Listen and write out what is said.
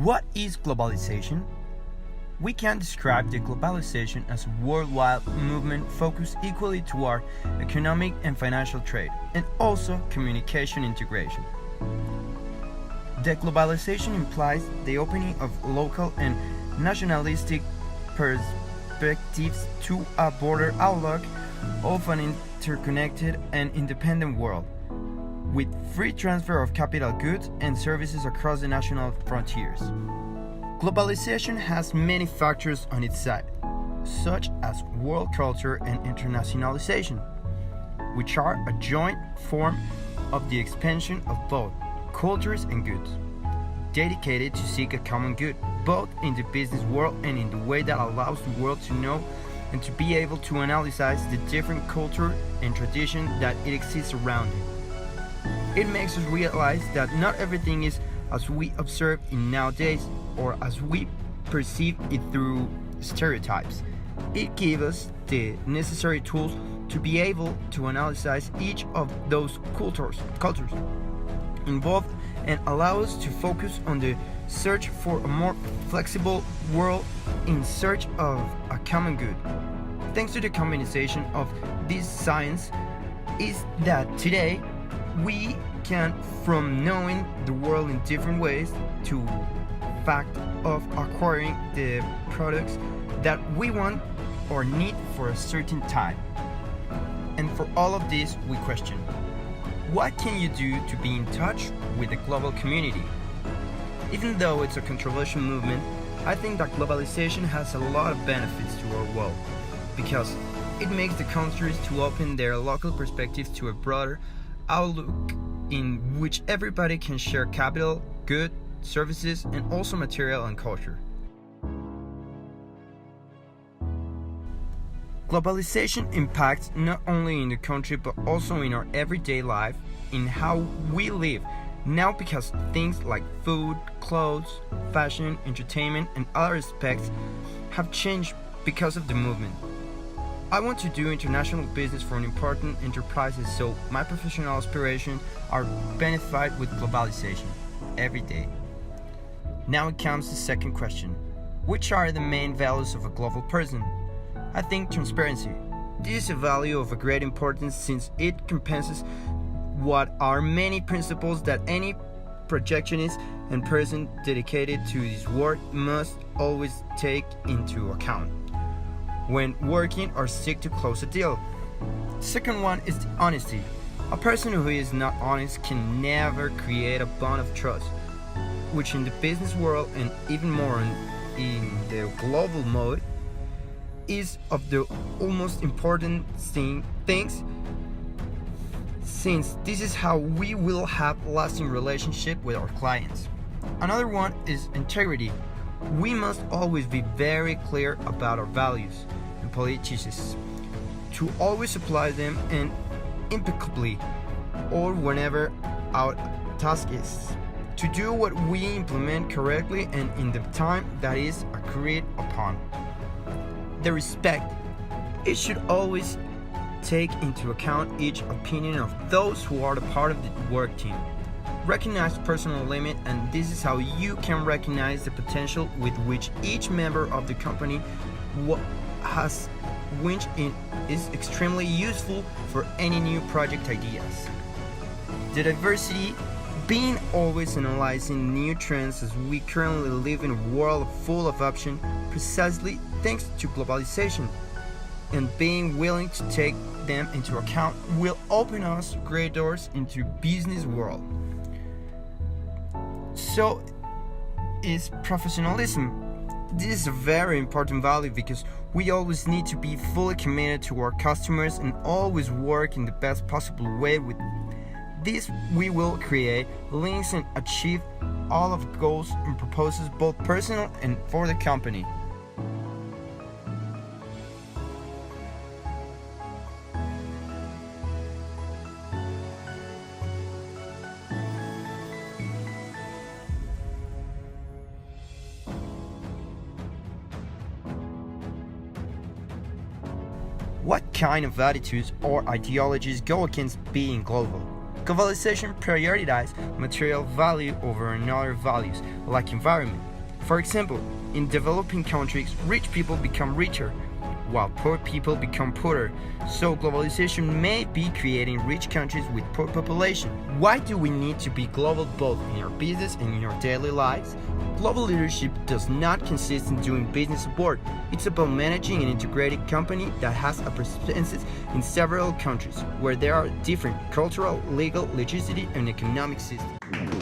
What is globalization? We can describe the globalization as a worldwide movement focused equally toward economic and financial trade, and also communication integration. The globalization implies the opening of local and nationalistic perspectives to a broader outlook of an interconnected and independent world, with free transfer of capital goods and services across the national frontiers. Globalization has many factors on its side, such as world culture and internationalization, which are a joint form of the expansion of both cultures and goods, dedicated to seek a common good, both in the business world and in the way that allows the world to know and to be able to analyze the different culture and tradition that it exists around it. It makes us realize that not everything is as we observe in nowadays or as we perceive it through stereotypes. It gives us the necessary tools to be able to analyze each of those cultures involved and allow us to focus on the search for a more flexible world in search of a common good. Thanks to the combination of this science is that today we can, from knowing the world in different ways to fact of acquiring the products that we want or need for a certain time. And for all of this, we question, what can you do to be in touch with the global community? Even though it's a controversial movement, I think that globalization has a lot of benefits to our world, because it makes the countries to open their local perspectives to a broader outlook in which everybody can share capital, goods, services, and also material and culture. Globalization impacts not only in the country but also in our everyday life, in how we live now, because things like food, clothes, fashion, entertainment, and other aspects have changed because of the movement. I want to do international business for important enterprises, so my professional aspirations are benefited with globalization every day. Now it comes the second question. Which are the main values of a global person? I think transparency. This is a value of a great importance since it compensates what are many principles that any projectionist and person dedicated to this work must always take into account when working or seek to close a deal. Second one is honesty. A person who is not honest can never create a bond of trust, which in the business world and even more in the global mode is of the almost important things, since this is how we will have lasting relationship with our clients. Another one is integrity. We must always be very clear about our values and politics, to always apply them and impeccably, or whenever our task is to do what we implement correctly and in the time that is agreed upon. The respect. It should always take into account each opinion of those who are the part of the work team. Recognize personal limit, and this is how you can recognize the potential with which each member of the company has, which is extremely useful for any new project ideas. The diversity, being always analyzing new trends as we currently live in a world full of options, precisely thanks to globalization, and being willing to take them into account will open us great doors into business world. So is professionalism. This is a very important value because we always need to be fully committed to our customers and always work in the best possible way. With this, we will create links and achieve all of the goals and purposes, both personal and for the company. What kind of attitudes or ideologies go against being global? Globalization prioritizes material value over another values like environment, For example, in developing countries, rich people become richer, while poor people become poorer. So globalization may be creating rich countries with poor population. Why do we need to be global both in our business and in our daily lives? Global leadership does not consist in doing business abroad. It's about managing an integrated company that has a presence in several countries where there are different cultural, legal, legislative, and economic systems.